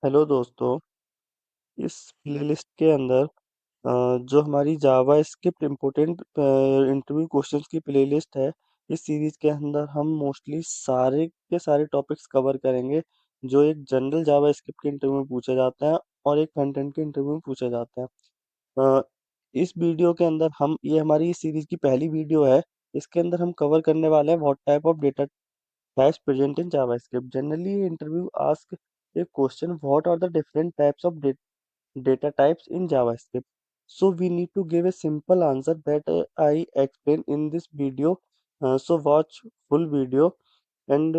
Hello दोस्तों। इस playlist के अंदर जो हमारी जावा स्क्रिप्ट इम्पोर्टेंट इंटरव्यू क्वेश्चंस की प्लेलिस्ट है। इस सीरीज के अंदर हम मोस्टली सारे के सारे टॉपिक्स कवर करेंगे जो एक जनरल जावा स्क्रिप्ट के इंटरव्यू में पूछे जाते हैं और एक फ्रंट एंड के इंटरव्यू में पूछे जाते हैं। अ, इस वीडियो के अंदर हम ये हमारी इस सीरीज की पहली वीडियो है। इसके अंदर हम कवर करने वाले हैं what type of data types present in JavaScript. Generally interview ask a question, what are the different types of data types in JavaScript? So we need to give a simple answer that I explain in this video. So watch full video and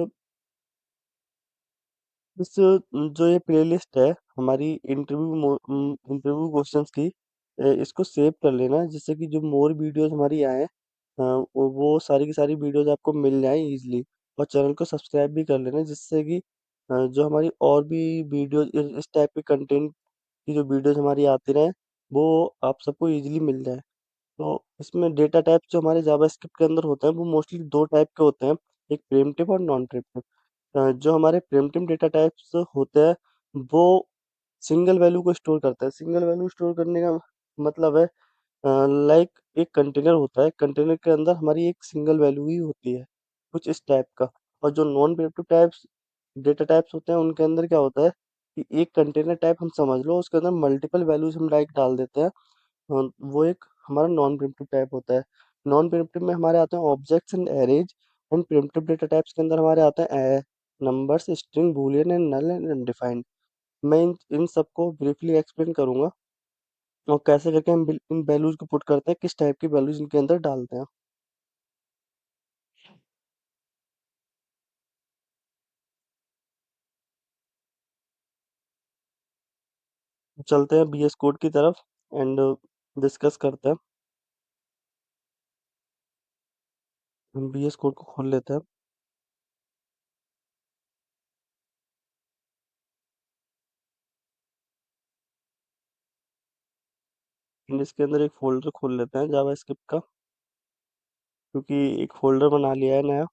इस जो ये playlist है हमारी interview questions की, इसको save कर लेना जिससे कि जो मोर वीडियोस हमारी आए वो सारी की सारी वीडियोस आपको मिल जाए इजीली। और चैनल को सब्सक्राइब भी कर लेना जिससे कि जो हमारी और भी वीडियो इस टाइप के कंटेंट की जो वीडियोस हमारी आती रहे वो आप सबको इजीली मिल जाए। तो इसमें डेटा टाइप जो हमारे जावास्क्रिप्ट के अंदर होते हैं वो मोस्टली दो टाइप के होते हैं, एक प्रिमिटिव और नॉन प्रिमिटिव। जो हमारे प्रिमिटिव डेटा टाइप्स होते हैं वो सिंगल वैल्यू को स्टोर करता है। सिंगल वैल्यू स्टोर करने का मतलब है लाइक एक कंटेनर होता है, कंटेनर के अंदर हमारी एक सिंगल वैल्यू ही होती है, कुछ इस टाइप का। और जो non primitive types data types होते हैं उनके अंदर क्या होता है कि एक कंटेनर टाइप हम समझ लो उसके अंदर मल्टीपल वैल्यूज हम डायरेक्ट डाल देते हैं। वो एक हमारा नॉन प्रिमिटिव टाइप होता है। नॉन प्रिमिटिव में हमारे आते हैं objects and arrays. And primitive data types के अंदर हमारे आते हैं numbers, string, boolean and null and undefined. मैं इन सबको ब्रीफली एक्सप्लेन करूंगा और कैसे करके हम इन वैल्यूज को पुट करते हैं, किस टाइप की वैल्यूज इनके अंदर डालते हैं। चलते हैं बीएस कोड की तरफ एंड डिस्कस करते हैं। हम बीएस कोड को खोल लेते हैं एंड इसके अंदर एक फोल्डर खोल लेते हैं जावास्क्रिप्ट का, क्योंकि एक फोल्डर बना लिया है नया।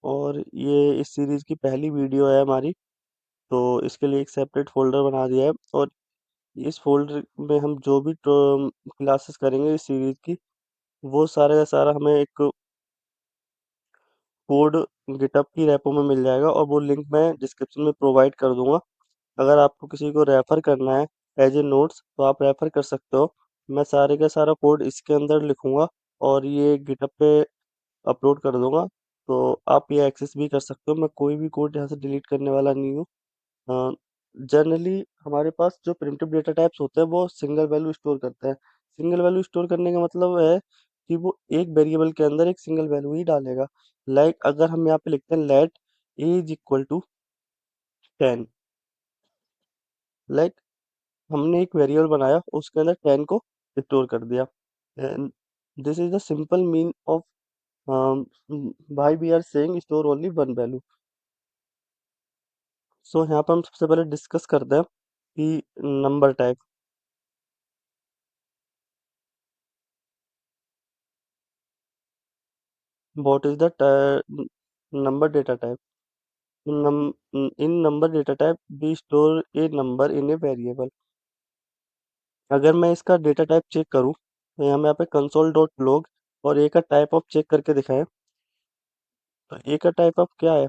और ये इस सीरीज की पहली वीडियो है हमारी, तो इसके लिए एक सेपरेट फोल्डर बना दिया है। और इस फोल्डर में हम जो भी क्लासेस करेंगे इस सीरीज की वो सारा का सारा हमें एक कोड गिटहब की रेपो में मिल जाएगा और वो लिंक मैं डिस्क्रिप्शन में प्रोवाइड कर दूंगा। अगर आपको किसी को रेफर करना है एज ए नोट्स तो आप रेफर कर सकते हो। मैं सारे का सारा कोड इसके अंदर लिखूंगा और ये गिटहब पे अपलोड कर दूंगा, तो आप ये एक्सेस भी कर सकते हो। मैं कोई भी कोड यहाँ से डिलीट करने वाला नहीं हूँ। जनरली हमारे पास जो प्रिमिटिव डेटा टाइप्स होते हैं वो सिंगल वैल्यू स्टोर करते हैं। सिंगल वैल्यू स्टोर करने का मतलब है कि वो एक वेरिएबल के अंदर एक सिंगल वैल्यू ही डालेगा। लाइक अगर हम यहाँ पे लिखते हैं let a is equal to 10, like हमने एक वेरिएबल बनाया उसके अंदर 10 को स्टोर कर दिया। This is the simple mean of why we are saying store only one value. So यहाँ पर हम सबसे पहले डिस्कस करते हैं कि number type. What is the number data type? in number data type we store a number in a variable। अगर मैं इसका डेटा टाइप चेक करूं तो यहाँ पे कंसोल डॉट लॉग और ए का टाइप ऑफ चेक करके दिखाएं। तो ए का टाइप ऑफ क्या है?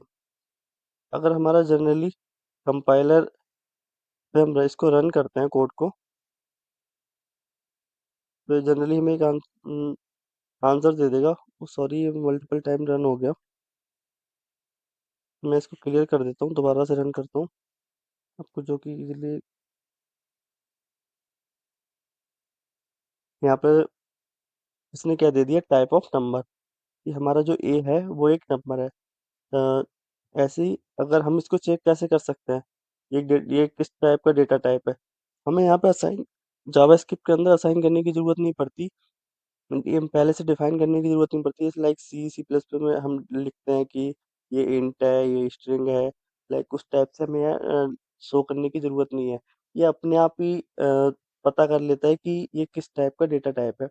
अगर हमारा जनरली कंपाइलर पे हम इसको रन करते हैं कोड को, तो जनरली हमें एक आंसर दे देगा। सॉरी, ये मल्टीपल टाइम रन हो गया। मैं इसको क्लियर कर देता हूँ, दोबारा से रन करता हूँ आपको जो कि इजीली। यहाँ पे इसने क्या दे दिया, टाइप ऑफ नंबर, कि हमारा जो ए है वो एक नंबर है। अ, ऐसे ही अगर हम इसको चेक कैसे कर सकते हैं ये किस टाइप का डेटा टाइप है, हमें यहाँ पे असाइन जावास्क्रिप्ट के अंदर असाइन करने की जरूरत नहीं पड़ती। ये हम पहले से डिफाइन करने की जरूरत नहीं पड़ती। लाइक सी सी प्लस प्लस में हम लिखते हैं कि ये इंट है, ये स्ट्रिंग है। लाइक उस टाइप से हमें शो करने की जरूरत नहीं है। ये अपने आप ही पता कर लेता है कि ये किस टाइप का डेटा टाइप है।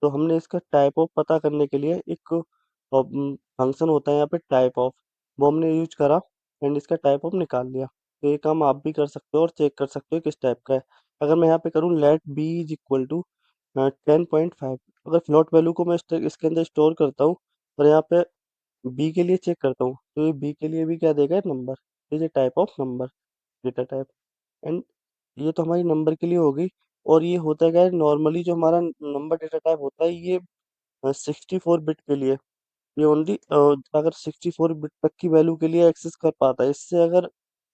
तो हमने इसका टाइप ऑफ पता करने के लिए एक फंक्शन होता है यहाँ पे टाइप ऑफ, वो हमने यूज करा एंड इसका टाइप ऑफ निकाल लिया। तो ये काम आप भी कर सकते हो और चेक कर सकते हो किस टाइप का है। अगर मैं यहाँ पे करूँ let b is equal to 10.5, अगर फ्लोट वैल्यू को मैं इसके अंदर स्टोर करता हूँ और यहाँ पे बी के लिए चेक करता हूँ, तो ये बी के लिए भी क्या देगा, number. Is a type of number, data type. And ये तो हमारी नंबर के लिए होगी। और ये होता है क्या है, नॉर्मली जो हमारा नंबर डेटा टाइप होता है ये 64 बिट के लिए, ये ओनली अगर 64 बिट तक की वैल्यू के लिए एक्सेस कर पाता है। इससे अगर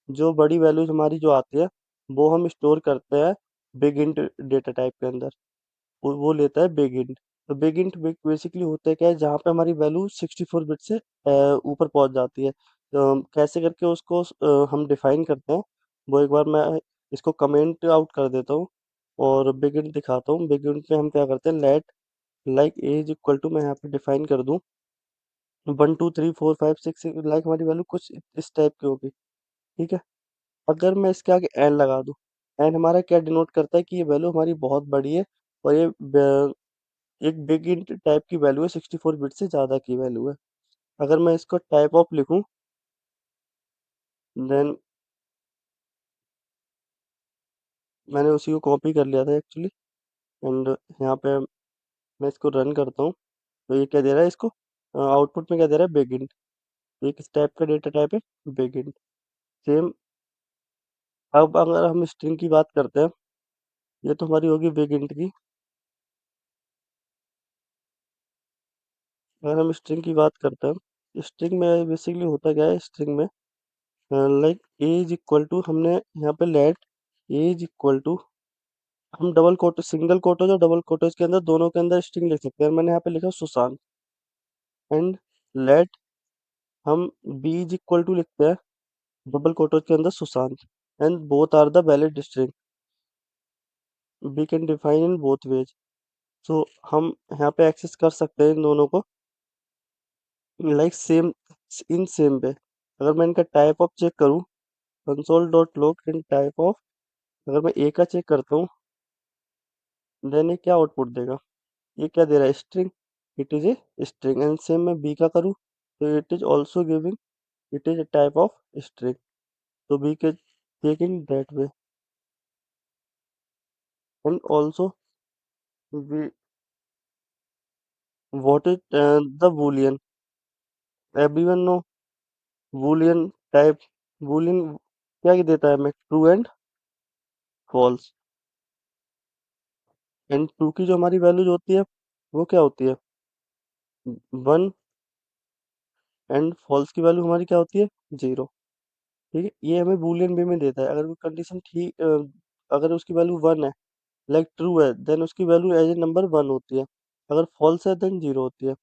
जो बड़ी वैल्यूज हमारी जो आती है वो हम स्टोर करते हैं बिग इंट डेटा टाइप के अंदर, वो लेता है बिग इंट। तो बिग इंट बेसिकली होता है क्या है, जहाँ पे हमारी वैल्यू 64 बिट से ऊपर पहुंच जाती है। तो कैसे करके उसको हम डिफाइन करते हैं, वो एक बार मैं इसको कमेंट आउट कर देता हूँ और बिग इंट दिखाता हूँ। बिग इंट में हम क्या करते हैं, let like as equal to, मैं यहाँ पे डिफाइन कर दूँ 1 2 3 4 5 6, लाइक हमारी वैल्यू कुछ इस टाइप की होगी। ठीक है। अगर मैं इसके आगे एन लगा दूं, एन हमारा क्या डिनोट करता है कि ये वैल्यू हमारी बहुत बड़ी है और ये एक बिग इंट टाइप की वैल्यू है, 64 बिट से ज़्यादा की वैल्यू है। अगर मैं इसको टाइप ऑफ लिखूं, देन मैंने उसी को कॉपी कर लिया था एक्चुअली। एंड यहाँ पे मैं इसको रन करता हूँ, तो ये क्या दे रहा है इसको, आउटपुट में क्या दे रहा है, बिग इंट। ये किस टाइप का डेटा टाइप है, बिग इंट। सेम, अब अगर हम स्ट्रिंग की बात करते हैं, ये तो हमारी होगी बिग इंट की। अगर हम स्ट्रिंग की बात करते हैं, स्ट्रिंग में बेसिकली होता क्या है, स्ट्रिंग में लाइक एज इक्वल टू, हमने यहाँ पे लेट एज इक्वल टू, हम डबल कोट, सिंगल कोटोज और डबल कोटोज के अंदर दोनों के अंदर स्ट्रिंग लिख सकते हैं। मैंने यहाँ पे लिखा सुशांत। एंड लेट हम बी इज इक्वल टू लिखते हैं डबल कोटोज के अंदर Sushant. And both are the valid string, we can define in both ways. So हम यहाँ पे एक्सेस कर सकते हैं इन दोनों को like same, in same way. अगर मैं इनका टाइप ऑफ चेक करूँ, console dot log in type of, अगर मैं ए का चेक करता हूँ, देन ये क्या आउटपुट देगा, ये क्या दे रहा है, string. It is a string. And same मैं बी का करूँ, तो it is also giving, it is a type of string, so we can take in that way. And also we, what is the boolean, everyone know boolean type, boolean क्या देता है हमें, true and false. And true की जो हमारी values होती है वो क्या होती है, 1। एंड फॉल्स की वैल्यू हमारी क्या होती है, 0। ठीक है, ये हमें बूलियन वे में देता है। अगर कोई कंडीशन ठीक अगर उसकी वैल्यू 1 है, लाइक ट्रू है, देन उसकी वैल्यू एज ए नंबर 1 होती है। अगर फॉल्स है देन 0 होती है।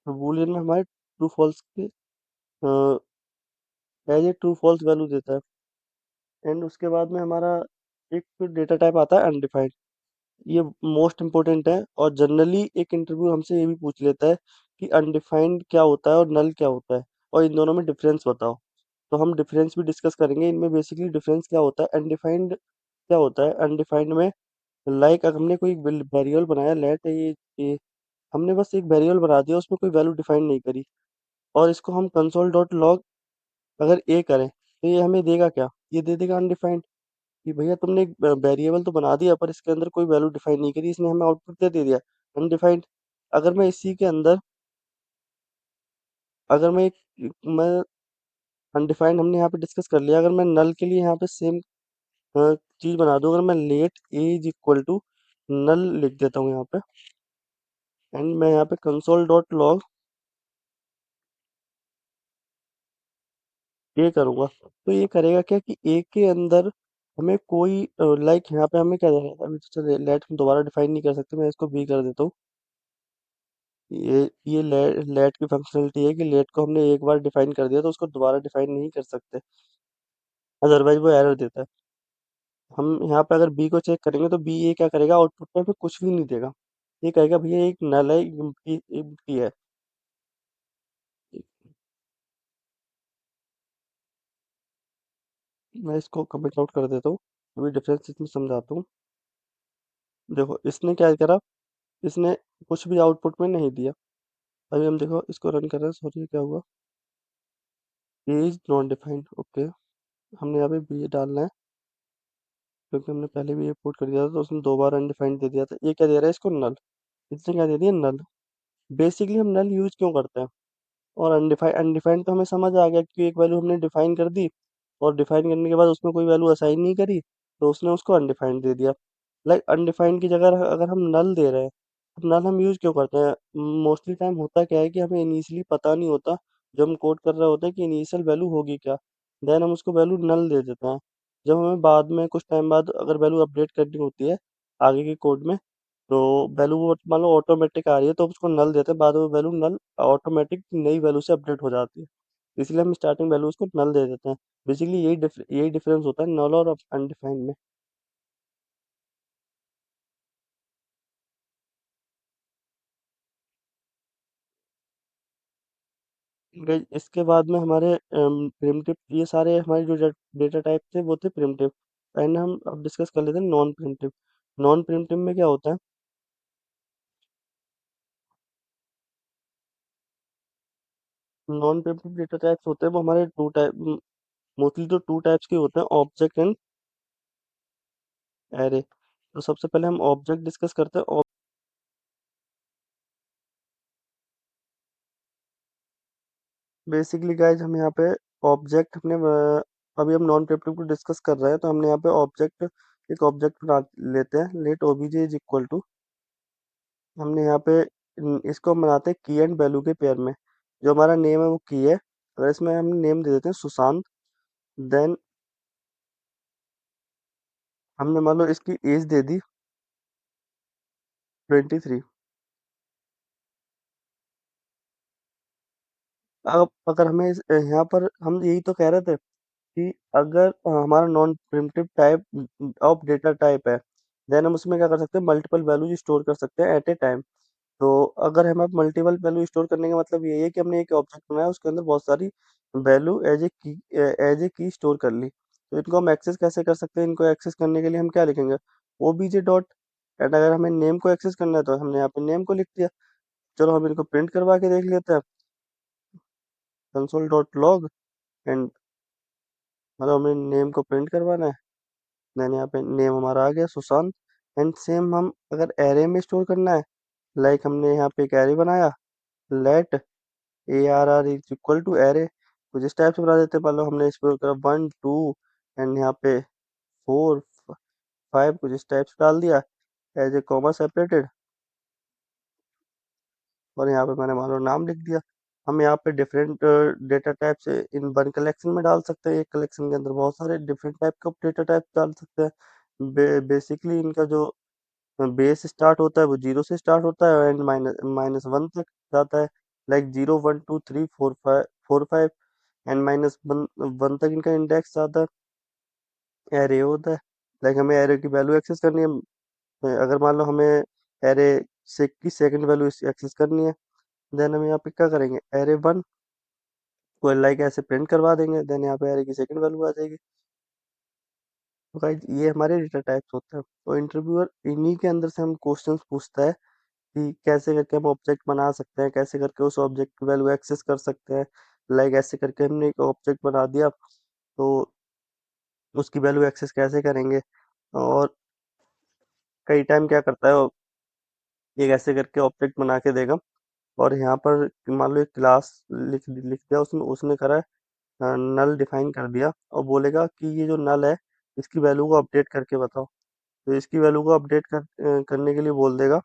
तो बूलियन में हमारे ट्रू फॉल्स के as a true false value देता है। एंड उसके बाद में हमारा एक डेटा टाइप आता है अनडिफाइंड। ये मोस्ट इम्पोर्टेंट है और जनरली एक इंटरव्यू हमसे ये भी पूछ लेता है कि अनडिफाइंड क्या होता है और नल क्या होता है, और इन दोनों में डिफरेंस बताओ। तो हम डिफरेंस भी डिस्कस करेंगे इनमें। बेसिकली डिफरेंस क्या होता है, अनडिफाइंड क्या होता है, अनडिफाइंड में लाइक अगर हमने कोई वेरिएबल बनाया, लेट ये हमने बस एक वेरिएबल बना दिया, उसमें कोई वैल्यू डिफाइन नहीं करी, और इसको हम कंसोल डॉट लॉग अगर ए करें, तो ये हमें देगा क्या, ये दे देगा अनडिफाइंड। कि भैया तुमने एक वेरिएबल तो बना दिया पर इसके अंदर कोई वैल्यू डिफाइन नहीं करी, इसने हमें आउटपुट दे दिया अनडिफाइंड। अगर मैं इसी के अंदर, अगर मैं अनडिफाइंड हमने यहाँ पे डिस्कस कर लिया, अगर मैं नल के लिए यहाँ पे सेम चीज बना दूं, अगर मैं let as equal to null लिख देता हूँ यहाँ पे, एंड मैं यहाँ पे कंसोल डॉट लॉग ये करूंगा, तो ये करेगा क्या कि ए के अंदर हमें कोई लाइक यहाँ पे हमें क्या देगा, अभी तो चलिए लेट हम दोबारा डिफाइन नहीं कर सकते, मैं इसको बी कर देता हूँ। ये लेट की फंक्शनलिटी है कि लेट को हमने एक बार डिफाइन कर दिया तो उसको दोबारा डिफाइन नहीं कर सकते, अदरवाइज वो एरर देता है। हम यहाँ पे अगर बी को चेक करेंगे, तो बी ये क्या करेगा, आउटपुट में हमें कुछ भी नहीं देगा। ये कहेगा भैया एक नल है, एम्प्टी है। मैं इसको कमेंट आउट कर देता हूँ, अभी डिफरेंस इसमें समझाता हूँ। देखो इसने क्या करा, इसने कुछ भी आउटपुट में नहीं दिया। अभी हम देखो इसको रन कर रहे हैं, सॉरी क्या हुआ, इज नॉट डिफाइंड, ओके। हमने यहाँ पे बी डालना है, क्योंकि हमने पहले भी ये पुट कर दिया था तो उसने 2 बार अनडिफाइंड दे दिया था। ये क्या दे रहा है इसको, नल। इसने क्या दे दिया, नल। बेसिकली हम नल यूज क्यों करते हैं? और अनडिफाइंड अनडिफाइंड तो हमें समझ आ गया कि एक वैल्यू हमने डिफाइन कर दी, और डिफाइन करने के बाद उसमें कोई वैल्यू असाइन नहीं करी, तो उसने उसको अनडिफाइंड दे दिया। लाइक अनडिफाइंड की जगह अगर हम नल दे रहे हैं, तो नल हम यूज क्यों करते हैं? मोस्टली टाइम होता क्या है कि हमें इनिशियली पता नहीं होता, जब हम कोड कर रहे होते हैं, कि इनिशियल वैल्यू होगी क्या। देन हम उसको वैल्यू नल दे देते हैं। जब हमें बाद में कुछ टाइम बाद अगर वैल्यू अपडेट करनी होती है आगे के कोड में, तो वैल्यू वो मान लो ऑटोमेटिक आ रही है तो उसको नल देते हैं, बाद में वैल्यू नल ऑटोमेटिक नई वैल्यू से अपडेट हो जाती है। इसलिए हम स्टार्टिंग वैल्यू उसको नल दे देते हैं। बेसिकली यही डिफरेंस होता है नल और अनडिफाइंड में। इसके बाद में हमारे प्रिमिटिव, ये सारे हमारे जो डेटा टाइप थे वो थे प्रिमिटिव। एंड हम अब डिस्कस कर लेते हैं नॉन प्रिमिटिव। नॉन प्रिमिटिव में क्या होता है? नॉन प्रिमिटिव डेटा टाइप्स होते हैं वो हमारे टू टाइप, मोस्टली तो टू टाइप्स के होते हैं, ऑब्जेक्ट एंड एरे। तो सबसे पहले हम ऑब्जेक्ट डिस्कस करते हैं। बेसिकली गाइज हम यहाँ पे ऑब्जेक्ट अभी हम नॉन प्रिमिटिव को डिस्कस कर रहे हैं, तो हमने यहाँ पे ऑब्जेक्ट, एक ऑब्जेक्ट बना लेते हैं, let OBJ is equal to. हमने यहाँ पे इसको हम बनाते हैं की एंड वैल्यू के पेयर में। जो हमारा नेम है वो की है, अगर इसमें हम नेम दे देते हैं सुशांत, देन हमने मान लो इसकी एज दे दी 23। अब अगर हमें यहाँ पर हम यही तो कह रहे थे कि अगर हमारा non primitive type of data type है, देन हम उसमें क्या कर सकते हैं, मल्टीपल वैल्यू स्टोर कर सकते हैं एट ए टाइम। तो अगर हमें मल्टीपल वैल्यू स्टोर करने का मतलब यही है कि हमने एक ऑब्जेक्ट बनाया, उसके अंदर बहुत सारी वैल्यू एज ए की स्टोर कर ली। तो इनको हम एक्सेस कैसे कर सकते हैं? इनको एक्सेस करने के लिए हम क्या लिखेंगे, ओबीजे डॉट। एंड अगर हमें नेम को एक्सेस करना है तो हमने यहाँ पे नेम को लिख दिया। चलो हम इनको प्रिंट करवा के देख लेते हैं, कंसोल डॉट लॉग। एंड मतलब हमें नेम को प्रिंट करवाना है, मैंने यहाँ पे नेम हमारा आ गया सुशांत। एंड सेम हम अगर एरे में स्टोर करना है, लाइक हमने यहाँ पे एक एरे बनाया, let A R R is equal to array. कुछ इस टाइप से बना देते हैं, मान लो हमने स्टोर करा 1 2, एंड यहाँ पे 4 5, कुछ इस टाइप से डाल दिया एज ए कॉमा सेपरेटेड। और यहाँ पे मैंने मान लो नाम लिख दिया। हम यहाँ पे डिफरेंट डेटा टाइप से इन वन कलेक्शन में डाल सकते हैं, एक कलेक्शन के अंदर बहुत सारे डिफरेंट टाइप का डेटा टाइप डाल सकते हैं। बेसिकली इनका जो बेस स्टार्ट होता है वो 0 से स्टार्ट होता है, एंड माइनस 1 तक जाता है। लाइक 0 1 2 3 4 5 एंड -1 तक इनका इंडेक्स जाता है। एरे होता है, लाइक हमें एरे की वैल्यू एक्सेस करनी है, अगर मान लो हमें एरे से की सेकंड वैल्यू एक्सेस करनी है, देन हम यहाँ पे क्या करेंगे, एरे 1 को लाइक ऐसे प्रिंट करवा देंगे, देन यहाँ पे एरे की सेकंड वैल्यू आ जाएगी। तो गाइस ये हमारे डेटा टाइप्स होते हैं। तो इंटरव्यूअर इन्हीं के अंदर से हम क्वेश्चंस पूछता है कि कैसे करके हम ऑब्जेक्ट बना सकते हैं, कैसे करके उस ऑब्जेक्ट की वैल्यू एक्सेस कर सकते हैं। लाइक ऐसे करके हमने एक ऑब्जेक्ट बना दिया, तो उसकी वैल्यू एक्सेस कैसे करेंगे। और कई टाइम क्या करता है वो, एक ऐसे करके ऑब्जेक्ट बना के देगा, और यहाँ पर मान लो एक क्लास लिख लिख दिया, उसमें उसने करा है नल डिफाइन कर दिया, और बोलेगा कि ये जो नल है इसकी वैल्यू को अपडेट करके बताओ। तो इसकी वैल्यू को अपडेट करने के लिए बोल देगा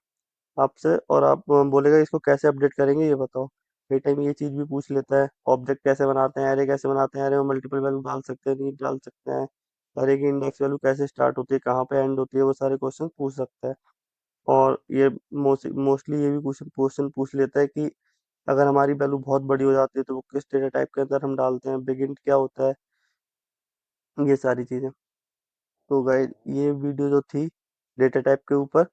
आपसे, और आप बोलेगा इसको कैसे अपडेट करेंगे ये बताओ। कई टाइम ये चीज़ भी पूछ लेता है, ऑब्जेक्ट कैसे बनाते हैं, एरे कैसे बनाते हैं, एरे में मल्टीपल वैल्यू डाल सकते हैं नहीं डाल सकते हैं, एरे की इंडेक्स वैल्यू कैसे स्टार्ट होती है कहाँ पे एंड होती है, वो सारे क्वेश्चन पूछ सकता है। और ये मोस्टली ये भी क्वेश्चन क्वेश्चन पूछ लेता है कि अगर हमारी वैल्यू बहुत बड़ी हो जाती है तो वो किस डेटा टाइप के अंदर हम डालते हैं, बिगिन क्या होता है, ये सारी चीज़ें। तो गाइस ये वीडियो जो थी डेटा टाइप के ऊपर,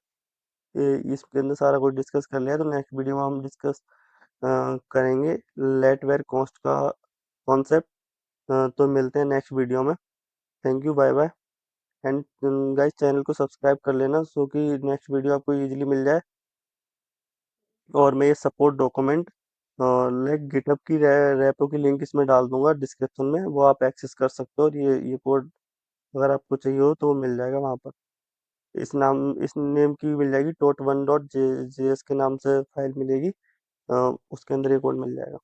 इसके अंदर सारा कुछ डिस्कस कर लिया, तो नेक्स्ट वीडियो में हम डिस्कस करेंगे लेट वेर कॉस्ट का कॉन्सेप्ट। तो मिलते हैं नेक्स्ट वीडियो में। Thank you, bye bye. And guys channel को सब्सक्राइब कर लेना सो कि नेक्स्ट वीडियो आपको इजीली मिल जाए, और मैं ये सपोर्ट डॉक्यूमेंट लाइक गिटहब की रेपो की लिंक इसमें डाल दूंगा डिस्क्रिप्शन में, वो आप एक्सेस कर सकते हो, और ये कोड अगर आपको चाहिए हो तो वो मिल जाएगा वहाँ पर। इस नेम की मिल जाएगी, .1.js के नाम से फाइल मिलेगी। उसके अंदर ये कोड मिल जाएगा।